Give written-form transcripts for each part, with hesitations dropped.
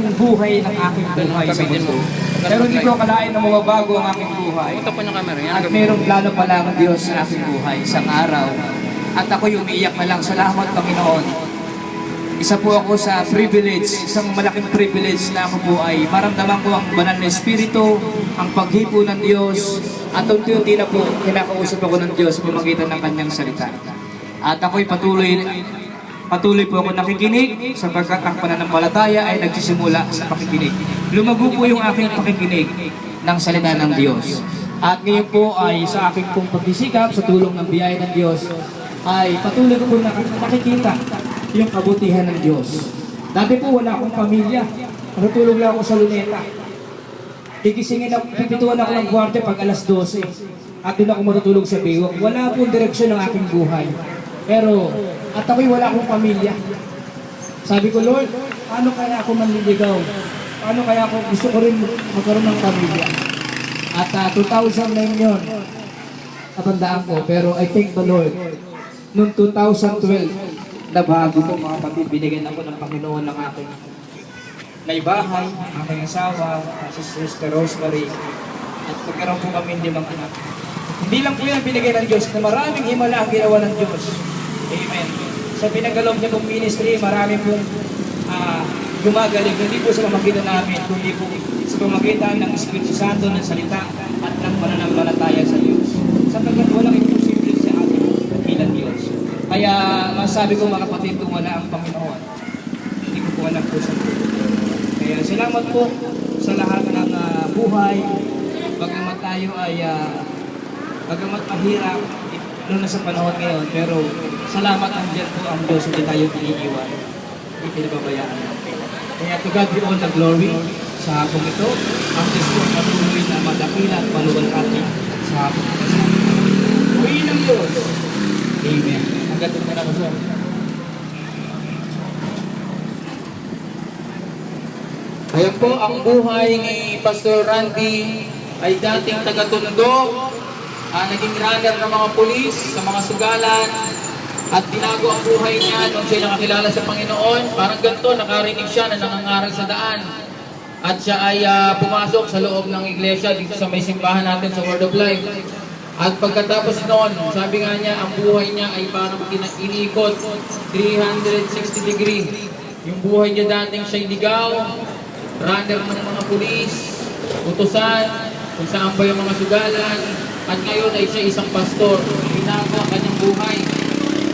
pong buhay ng aking buhay sa mundo. Pero hindi ko akalain na mababago ang aking buhay. At mayroong plano pala ng Diyos sa aking buhay, isang araw. At ako'y umiiyak na lang, salamat Panginoon. Isa po ako sa privilege, isang malaking privilege na ako po ay maramdaman ko ang banal na Espiritu, ang paghipo ng Diyos, at unti-unti na po kinakausap ako ng Diyos sa pamamagitan ng Kanyang salita. At ako'y patuloy po ako nakikinig sapagkat ang pananampalataya ay nagsisimula sa pakikinig. Lumago po yung aking pakikinig ng salita ng Diyos. At ngayon po ay sa aking pong pagsisikap sa tulong ng biyaya ng Diyos ay patuloy ko po nakikita yung kabutihan ng Diyos. Dati po wala akong pamilya. Natutulog lang ako sa luneta. Pipituan ako ng gwardiya pag alas 12. At doon ako matutulog sa biwak. Wala pong direksyon ng aking buhay. Pero, at ako'y wala akong pamilya. Sabi ko, Lord, paano kaya ako manliligaw? Paano kaya ako gusto ko rin magkaroon ng pamilya? At 2009 yun, natandaan ko. Pero I thank the Lord. Noong 2012, nabago po mga kapatid, binigyan ako ng Panginoon ng aking naibahay, aking asawa, si Sister Rosemary, at pagkaroon po kami 5 anak. Hindi lang po yan binigay ng Diyos, na maraming himala ang ginawa ng Diyos. Amen. Sa pinagalob niya pong ministry, marami pong gumagaling. Hindi po sa pamagitan namin, kundi po sa pamagitan ng Espiritu Santo ng salita at ng pananampalataya sa Diyos. Sapagkat walang imposible sa ating dakilang Diyos. Kaya masabi ko mga kapatid, kung wala ang Panginoon, hindi ko po alam po sa mundo. Kaya salamat po sa lahat ng buhay. Bagamat tayo ay bagamat mahirap, lalo na sa panahon ngayon, pero salamat ang Diyos po ang Diyos, hindi tayo iniiwan, hindi pinababayaan natin. Kaya to God be all the glory sa hapong ito. Ang Diyos po patuloy na madakila at maluwalhati sa hapong ito. Uwi ng Diyos. Amen. Hanggang doon na ako. Ayan po, ang buhay ni Pastor Randy ay dating taga-Tondo, naging runner ng mga pulis sa mga sugalan, at binago ang buhay niya nung siya nakakilala sa Panginoon. Parang ganito, nakarinig siya na nangangaral sa daan. At siya ay pumasok sa loob ng iglesia dito sa may simbahan natin sa Word of Life. At pagkatapos noon, sabi nga niya, ang buhay niya ay parang iniikot 360 degree. Yung buhay niya dating siya'y ligaw, runner ng mga pulis, utusan, kung saan ba yung mga sugalan, at ngayon ay siya isang pastor. Binago ang kanyang buhay.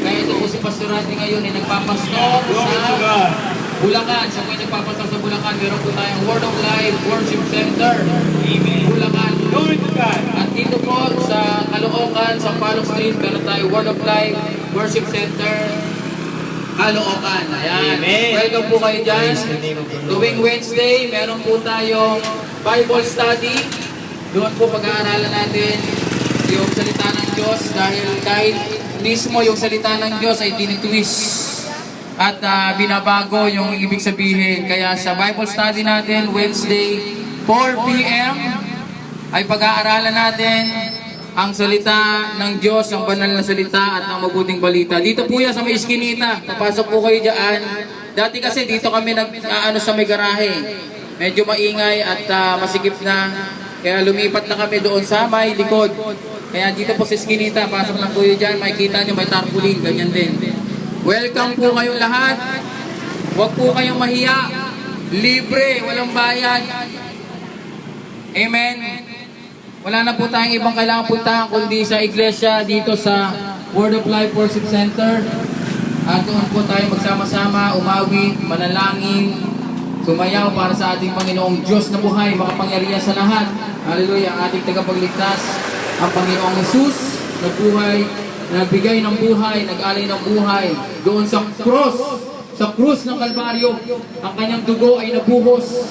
Kaya ito po si Pastor Randy ngayon ay nagpapastor sa Bulacan. Siya po ay nagpapastor sa Bulacan. Meron po tayong Word of Life Worship Center. Amen. Bulacan. At dito po sa Caloocan, sa Palok Street, meron tayong Word of Life Worship Center. Caloocan. Ayan. Amen. Welcome po kayo dyan. Tuwing Wednesday, meron po tayong Bible study. Doon po pag-aaralan natin yung salita ng Diyos, dahil kahit mismo yung salita ng Diyos ay tinitwist at binabago yung ibig sabihin. Kaya sa Bible study natin, Wednesday, 4 p.m. ay pag-aaralan natin ang salita ng Diyos, ang banal na salita at ang mabuting balita. Dito po yan sa may iskinita. Papasok po kayo dyan. Dati kasi dito kami sa may garahe. Medyo maingay at masikip na. Kaya lumipat na kami doon sa may likod. Kaya dito po sa iskinita, pasok lang po yun dyan. Makikita nyo may tarpaulin, ganyan din. Welcome po kayong lahat. Huwag po kayong mahiya. Libre, walang bayad. Amen. Wala na po tayong ibang kailangan puntahan kundi sa iglesia dito sa Word of Life Worship Center. At doon po tayo magsama-sama, umawit, manalangin, sumayaw para sa ating Panginoong Diyos na buhay, makapangyarihan sa lahat. Hallelujah, ang ating tagapagligtas, ang Panginoong Jesus na buhay, nagbigay ng buhay, nag-alay ng buhay. Doon sa krus ng Kalbaryo, ang kanyang dugo ay nabuhos.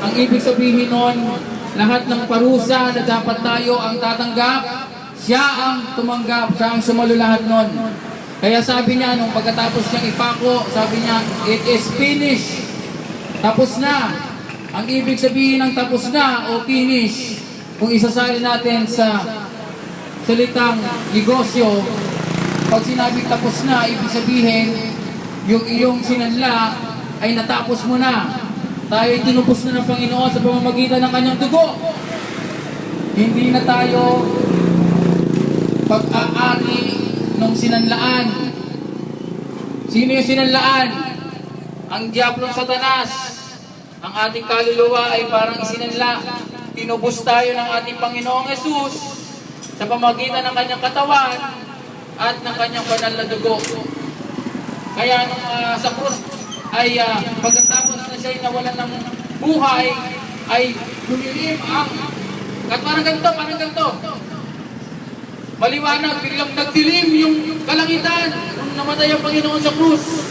Ang ibig sabihin nun, lahat ng parusa na dapat tayo ang tatanggap, siya ang tumanggap, siya ang sumalo lahat nun. Kaya sabi niya, nung pagkatapos niyang ipako, sabi niya, it is finished. Tapos na. Ang ibig sabihin ng tapos na o finish, kung isasali natin sa salitang negosyo, pag sinabing tapos na, ibig sabihin, yung iyong sinanla ay natapos mo na. Tayo ay tinubos na ng Panginoon sa pamamagitan ng kanyang dugo. Hindi na tayo pag-aari ng sinanlaan. Sino yung sinanlaan? Ang diablong Satanas. Ang ating kaluluwa ay parang isinanla. Tinubos tayo ng ating Panginoong Jesus sa pamamagitan ng kanyang katawan at ng kanyang banal na dugo. Kaya nung sa krus ay pagkatapos na siya'y nawalan ng buhay, ay lumilim ang parang ganito. Maliwanag, biglang nagdilim yung kalangitan nung namatay ang Panginoon sa krus.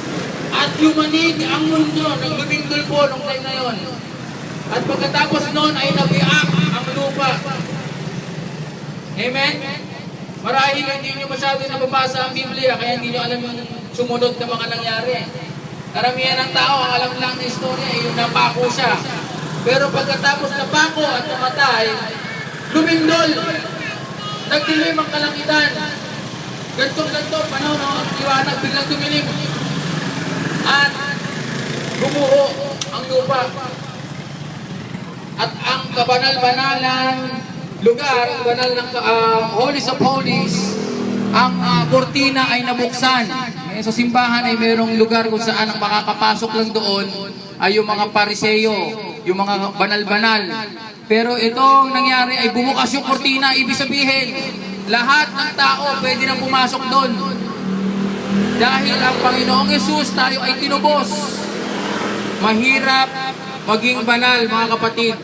At lumanig ang mundo, naglumingdol po nung time na yon. At pagkatapos noon ay nabiak ang lupa. Amen? Marahil hindi nyo masyado nababasa ang Biblia, kaya hindi nyo alam yung sumunod na mga nangyari. Karamihan ng tao, ang alam lang na istorya ay yung napako siya. Pero pagkatapos napako at namatay, lumindol. Nagdilim ang kalangitan. Ganto, panahon ng liwanag, biglang dumilim. At gumuho ang lupa. At ang kabanal-banalan lugar, ang banal ng Holies of Holies, ang kortina ay nabuksan. Sa simbahan ay mayroong lugar kung saan ang makakapasok lang doon ay yung mga pariseyo, yung mga banal-banal. Pero itong nangyari ay bumukas yung kortina, ibig sabihin, lahat ng tao pwede nang pumasok doon. Dahil ang Panginoong Yesus tayo ay tinubos. Mahirap maging banal, mga kapatid.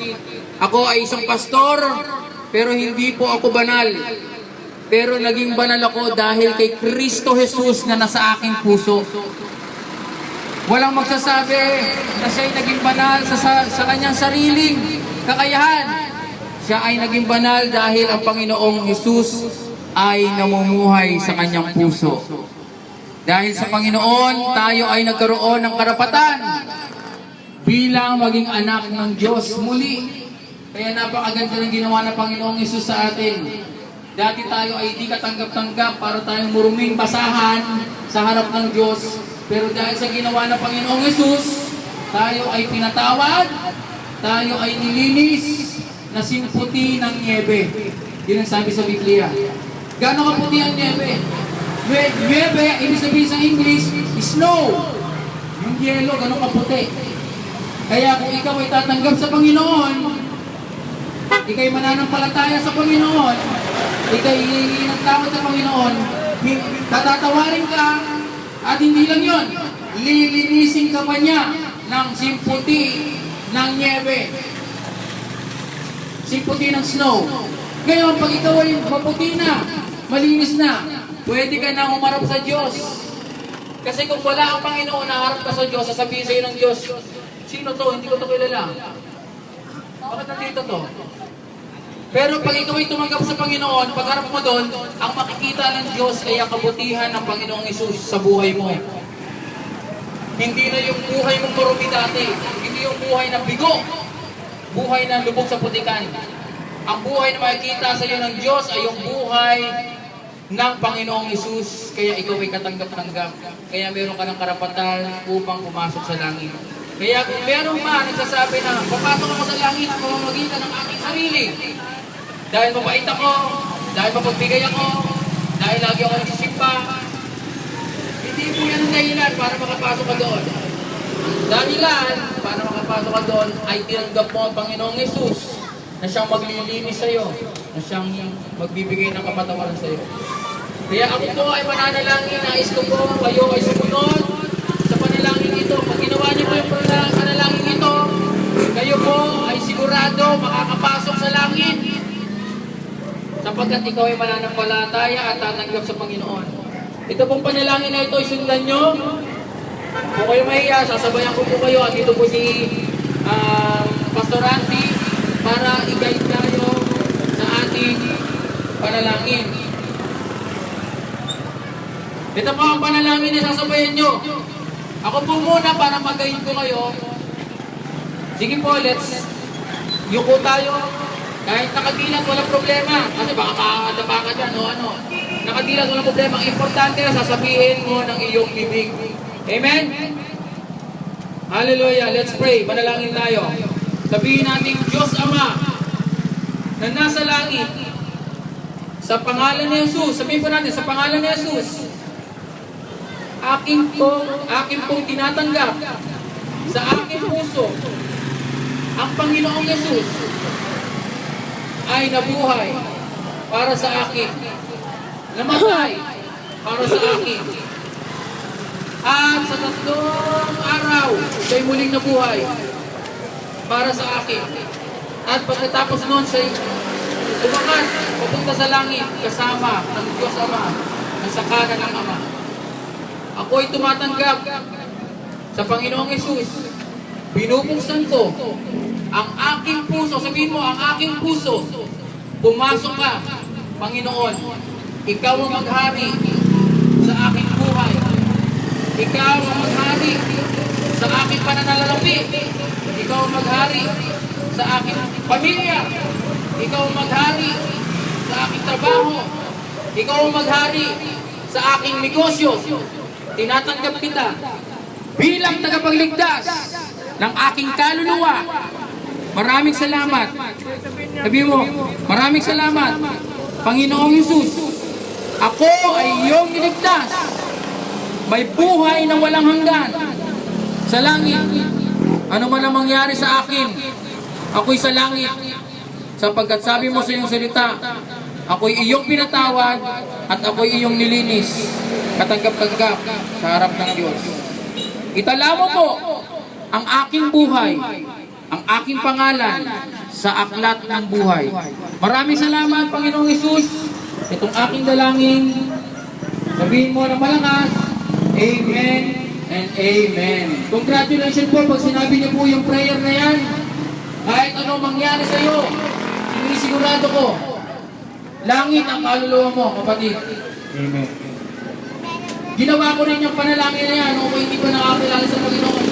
Ako ay isang pastor, pero hindi po ako banal. Pero naging banal ako dahil kay Kristo Jesus na nasa aking puso. Walang magsasabi na siya'y naging banal sa kanyang sariling kakayahan. Siya ay naging banal dahil ang Panginoong Jesus ay namumuhay sa kanyang puso. Dahil sa Panginoon, tayo ay nagkaroon ng karapatan bilang maging anak ng Diyos muli. Kaya napakaganda ng ginawa ng Panginoong Jesus sa atin. Dati tayo ay di katanggap-tanggap para tayong muruming basahan sa harap ng Diyos. Pero dahil sa ginawa ng Panginoong Jesus, tayo ay pinatawad, tayo ay nilinis na simputi ng niebe. Yun ang sabi sa Biblia. Gano'ng kaputi ang niebe? Niebe, ibig sabihin sa English, snow. Yung yelo, gano'ng kaputi. Kaya kung ikaw ay tatanggap sa Panginoon, ikay mananampalataya sa Panginoon, ikay hihingi ng tawad sa Panginoon, tatatawarin ka, at hindi lang yun, lilinisin ka pa niya ng simputi ng niebe. Simputi ng snow. Ngayon, pag ikaw ay maputi na, malinis na, pwede ka na umarap sa Diyos. Kasi kung wala ang Panginoon, naharap ka sa Diyos, sasabihin sa iyo ng Diyos, sino to? Hindi ko to kilala. Bakit nandito to? Pero pag ikaw ay tumanggap sa Panginoon, pagharap mo doon, ang makikita ng Diyos ay ang kabutihan ng Panginoong Hesus sa buhay mo. Hindi na yung buhay mong marumi dati. Hindi yung buhay na bigo. Buhay na lubog sa putikan. Ang buhay na makikita sa iyo ng Diyos ay yung buhay ng Panginoong Hesus. Kaya ikaw ay katanggap-tanggap. Kaya meron ka ng karapatan upang pumasok sa langit. Kaya kung meron man nagsasabi na papasok ako sa langit sa pamamagitan ng aking sarili, dahil mabait ako, dahil mapagbigay ako, dahil lagi ako nagsisimpa, hindi po yan ang dahilan para makapasok ka doon. Dahilan para makapasok ka doon ay tinanggap mo ang Panginoong Hesus na siyang maglilinis sa iyo, na siyang magbibigay ng kapatawaran sa iyo. Kaya ako po ay mananalangin, nais ko po kayo ay sumunod sa panalangin ito. Pag ginawa niyo po yung panalangin ito, kayo po ay sigurado makakapasok sa langit. Sapagkat ikaw ay mananampalataya at tatanggap sa Panginoon. Ito pong panalangin na ito, isundan nyo. Kung kayo mahiya, sasabayan ko po kayo. At ito po si Pastor Randy para i-guide tayo sa ating panalangin. Ito po ang panalangin na sasabayan nyo. Ako po muna para mag-guide ko kayo. Sige po, yuko tayo. Kahit nakadilat, walang problema. Kasi baka makakadapa ka dyan o ano. Nakadilat, walang problema. Ang importante na sasabihin mo ng iyong bibig. Amen? Hallelujah. Let's pray. Manalangin tayo. Sabihin natin, Diyos Ama, na nasa langit, sa pangalan ni Jesus, sabihin po natin, sa pangalan ni Jesus, akin pong tinatanggap sa aking puso ang Panginoong Jesus ay nabuhay para sa akin, namatay para sa akin, at sa 3 araw siya'y muling nabuhay para sa akin, at pagkatapos noon siya'y umakyat papunta sa langit kasama ng Diyos Ama na sa kanan ng Ama. Ako'y tumatanggap sa Panginoong Jesus. Binubuksan ko ang aking puso. Sabihin mo, ang aking puso. Pumasok ka, Panginoon. Ikaw ang maghari sa aking buhay. Ikaw ang maghari sa aking pananalapi. Ikaw ang maghari sa aking pamilya. Ikaw ang maghari sa aking trabaho. Ikaw ang maghari sa aking negosyo. Tinatanggap kita bilang tagapagligtas ng aking kaluluwa. Maraming salamat. Sabi mo, maraming salamat, Panginoong Jesus. Ako ay iyong niligtas. May buhay na walang hanggan sa langit. Ano man ang mangyari sa akin, ako'y sa langit. Sapagkat sabi mo sa iyong salita, ako'y iyong pinatawad at ako'y iyong nilinis. Katanggap-tanggap sa harap ng Diyos. Itala mo po ang aking buhay, ang aking pangalan sa aklat ng buhay. Maraming salamat, Panginoong Hesus. Itong aking dalangin, sabihin mo na malakas, Amen and Amen. Congratulations po pag sinabi niyo po yung prayer na yan. Kahit ano mangyari sa iyo, sinisigurado ko, langit ang kaluluwa mo, kapatid. Amen. Ginawa ko rin yung panalangin na yan, kung hindi pa nakakilala sa Panginoon.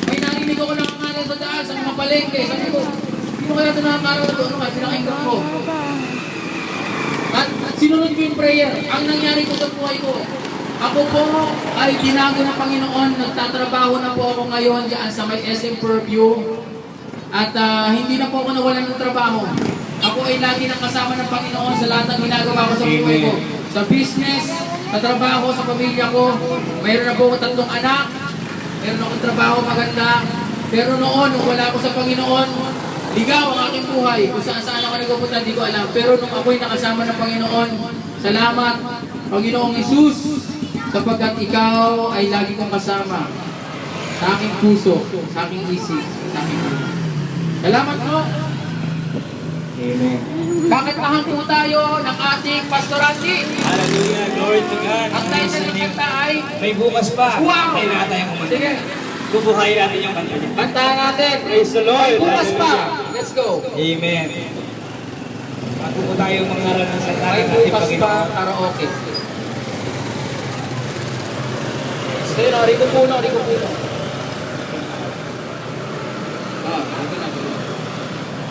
May narinig ako nakangaral sa daan, sa mga palengke. Sabi ko, hindi mo kaya ito nakakaral na ito? Ano nga, pinakinggan ko. At sinunod ko yung prayer. Ang nangyari ko sa buhay ko, ako po ay tinago ng Panginoon. Nagtatrabaho na po ako ngayon dyan sa may SM Purview. At hindi na po ako nawalan ng trabaho. Ako ay lagi nang kasama ng Panginoon sa lahat ng ginagawa ko sa buhay ko. Sa business, sa trabaho, sa pamilya ko. Mayroon na po ako 3 anak. Mayroon akong trabaho maganda. Pero noon, nung wala ako sa Panginoon, ligaw ang aking buhay. Kung saan ako nagpupunta, hindi ko alam. Pero nung ako'y nakasama ng Panginoon, salamat, Panginoong Hesus, sapagkat ikaw ay lagi kong kasama sa aking puso, sa aking isip, sa aking buhay. Salamat po. Amen. Kakantahan po tayo ng ating Pastor Randy. Hallelujah. Glory to God. Ang title ng kanta ay May bukas pa. Wow! Kaya natin yung kumanta. Sige, Bubuhayin natin yung kanta niya. kantahan natin. Praise the Lord. Bukas pa. Hallelujah. Let's go. Amen. Bago po tayo mangaral ng salita May ng ating bukas pa Panginoon. karaoke. Sige, no, riko puno, riko puno. Riko na.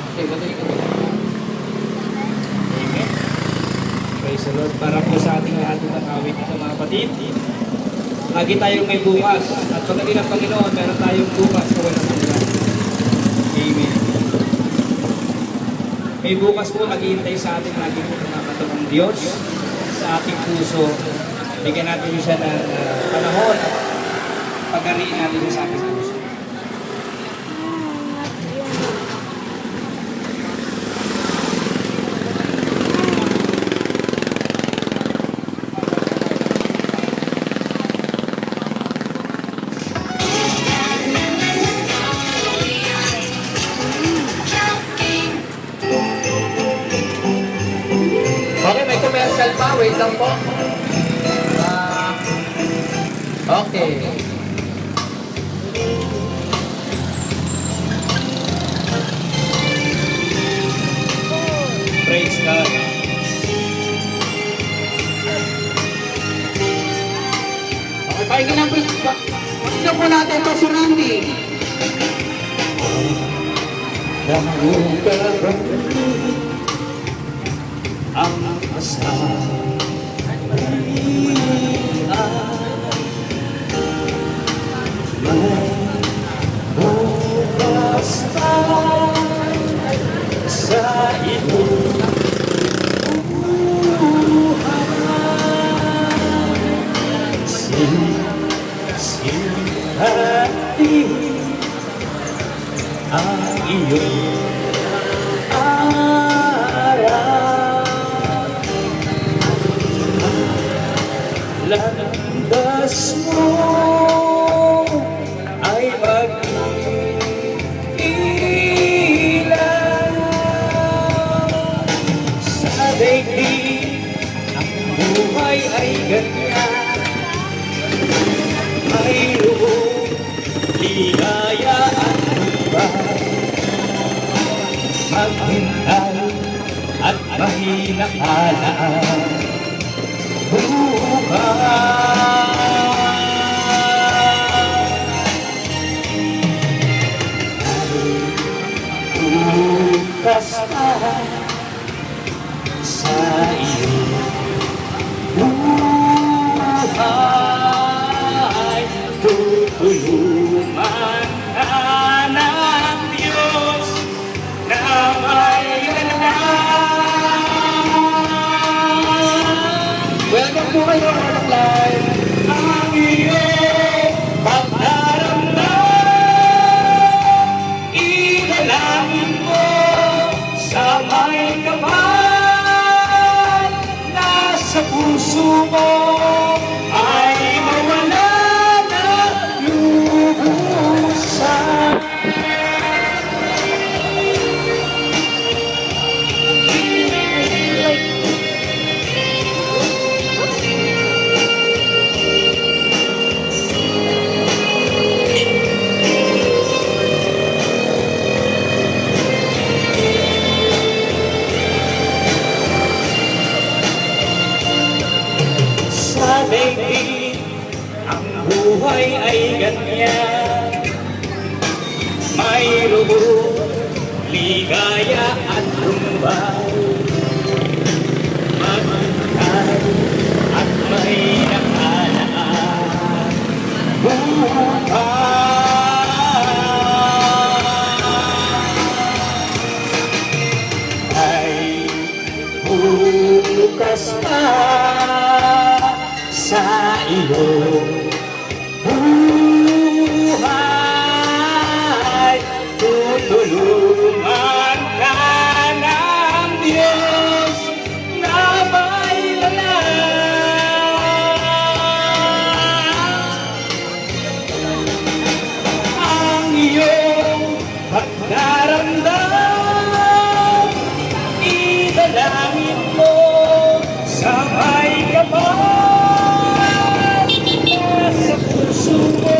Okay, madali ko. Amen. Praise the Lord. Para po sa ating lahat ng awit ito mga kapatid. Lagi tayong may bukas. At pagdating ng Panginoon, meron tayong bukas na walang hanggan. Amen. May bukas po naghihintay sa atin lagi po mga katawang Diyos sa ating puso. Bigyan natin siya ng panahon at pag-ariin natin sa ating puso. Okay, may commercial pa. Wait lang po. Okay. Praise God. Okay, pakinggan po natin ito si Randy. Ang kasalian may ang iyong araw. Landas mo ay mag-iilaw sa daigdig. Ang buhay ay ganyan, mayroong ligaya at hubay. Maghintay at mahinakaan bukas ka sa iyong buhay. Tutulungan ka ng Diyos na may Welcome po kayo mga live. ang iyong pagdaramdam. Igalangin mo sa may kapal na sa puso mo ay mawala na lubusan. Sa daigdig, ang buhay ay ganyan, mayroong ligaya at lumbay. Maghintay at may nakalaan buhay ay bukas pa sa iyong buhay. Tutulungan ka ng Diyos na may ang iyong pagdaramdam. Idalangin mo sa may kapal na sa puso mo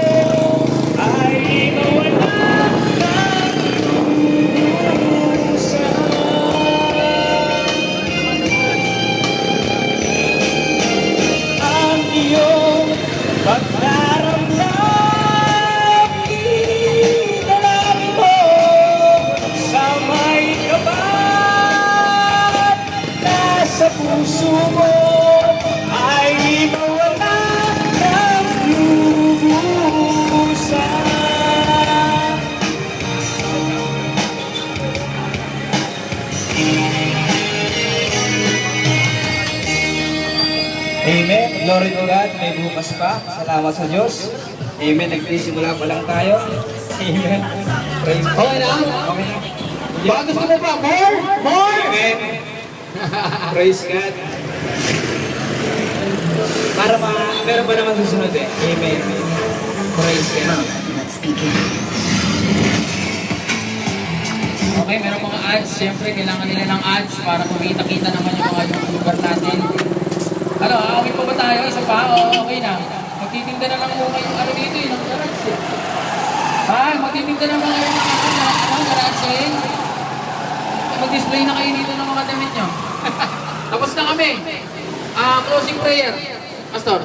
ay mawala ng lubusan. Ang iyong pagdaramdam, idalangin mo sa may kapal na sa puso mo ay mawala ng lubusan. Amen. Glory to God. May bukas pa. Salamat sa Diyos. Amen. Nagsisimula pa lang tayo. Amen. Praise God. Okay na? Okay. Baka gusto mo pa? More? More? Amen. Praise God. Para meron pa naman susunod eh. Amen. Praise God. Okay, meron mga ads. Siyempre, kailangan nila ng ads para kumita-kita naman yung mga YouTuber natin. Ano, okay pa ba tayo? Isa pa? Oo, okay na. Magtitinda na lang muna yung ano dito, yung garage eh. Ha? Magtitinda na mga yung garage eh. Mag-display na kayo dito ng mga damit nyo. Tapos na kami. Closing prayer. Pastor.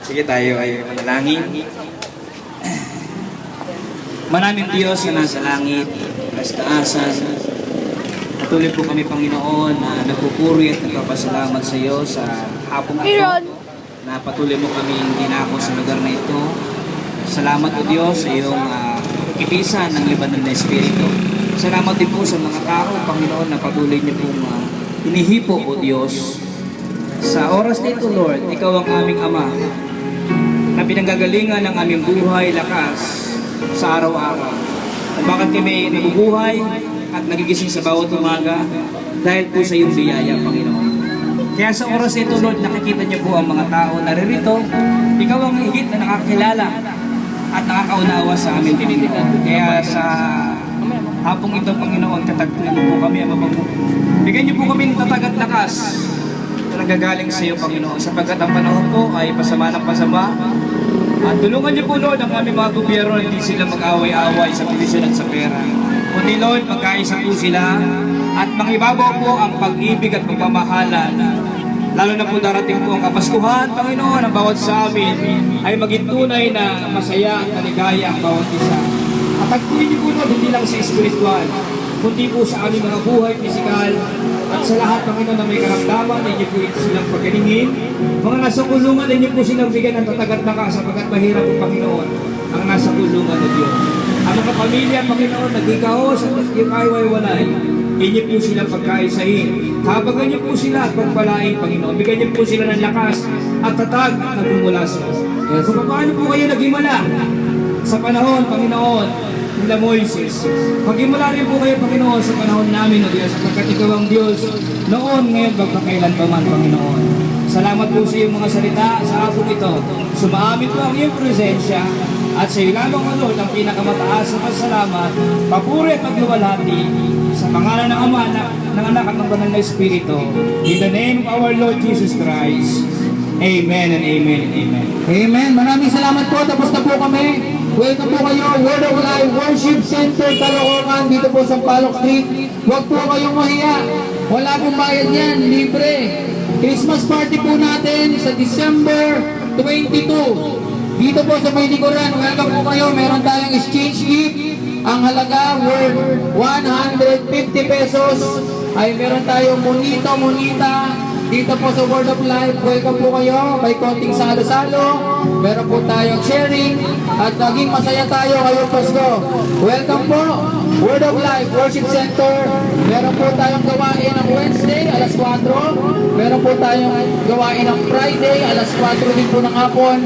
Sige, tayo ay manalangin. Maraming Diyos na nasa langit, nasa taasan. Patuloy po kami, Panginoon, na nagpupuri at nagpapasalamat sa iyo sa hapong ito. Na patuloy mo kaming dinako sa lugar na ito. Salamat o Diyos sa iyong kipisan ng libanon na Espiritu. Salamat din po sa mga tao, Panginoon, na patuloy niyo pong hinihipo o Diyos. Sa oras nito, Lord, Ikaw ang aming Ama na pinanggagalingan ng aming buhay, lakas sa araw-araw. kung bakit kami nabubuhay at nagigising sa bawat umaga dahil po sa iyong biyaya, Panginoon. Kaya sa oras ito, Lord, nakikita niyo po ang mga tao naririto. Ikaw ang higit na nakakilala at nakakaunawa sa amin, Panginoon. Kaya sa hapong ito, Panginoon, katagpuin mo po kami ang mabago. Bigyan niyo po kami ng tatag at lakas na nagagaling sa iyo, Panginoon, sapagkat ang panahon po ay pasama ng pasama. At tulungan niyo po, Lord, ang aming mga gobyerno, hindi sila mag-away-away sa posisyon at sa pera. Kundi, Lord, magkaisa po sila at mangibabaw po ang pag-ibig at pagmamahalan. Lalo na po darating po ang Kapaskuhan, Panginoon, ang bawat sa amin ay maging tunay na masaya at maligaya ang bawat isa. At tagpuin niyo po, Lord, hindi lang sa espiritual, kundi po sa aming mga buhay, pisikal, at sa lahat, Panginoon, na may karamdaman, ay niyo po silang pagganingin. Mga nasa kulungan, ay niyo po silang bigyan ng tatagat na ka, sapagkat mahirap po, Panginoon, ang nasa kulungan ng Diyos. Ang mga pamilya, Panginoon, nagkikaos at yung ayaw-walay, inyo po silang pagkaisahin. Habagan niyo po sila at pagpalain, Panginoon. Bigyan niyo po sila ng lakas at tatag na bumula sa iyo. Kung paano po kayo naghimala sa panahon, Panginoon, nila Moises. Maghimala rin po kayo, Panginoon, sa panahon namin, O Diyos, sapagkat ikaw ang Diyos noon, ngayon, magpakailan pa man, Panginoon. Salamat po sa iyong mga salita sa hapon ito. Sumaamin po ang iyong presensya at sa iyo lamang, O Lord, ang pinakamataas na pasalamat, papuri at pagluwalhati sa pangalan ng Ama, ng Anak at ng Banal na Espiritu. In the name of our Lord Jesus Christ. Amen and amen and amen. Amen. Maraming salamat po. Tapos na po kami. Welcome po kayo. Word of Life Worship Center, Caloocan, dito po sa Palok Street. Huwag po kayong mahiya. Wala pong bayad yan. Libre. Christmas party po natin sa December 22. Dito po sa may likuran. Welcome po kayo. Meron tayong exchange gift. Ang halaga worth 150 pesos. Ay meron tayong monita. Dito po sa Word of Life, welcome po kayo. May konting salo-salo. Meron po tayong sharing. At naging masaya tayo ngayong Pasko. Welcome po. Word of Life Worship Center. Meron po tayong gawain ng Wednesday, alas 4. Meron po tayong gawain ng Friday, alas 4 din po ng hapon.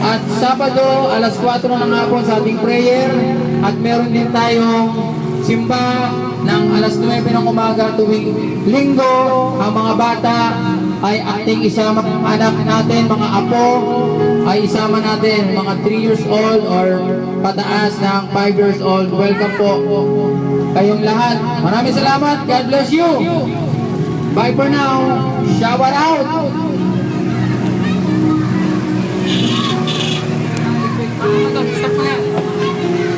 At Sabado, alas 4 ng hapon sa ating prayer. At meron din tayong simba ng alas 9 ng umaga tuwing linggo. Ang mga bata ay ating isama, anak natin, mga apo ay isama natin, mga 3 years old or pataas ng 5 years old. Welcome po kayong lahat. Maraming salamat. God bless you. Bye for now. Shower out.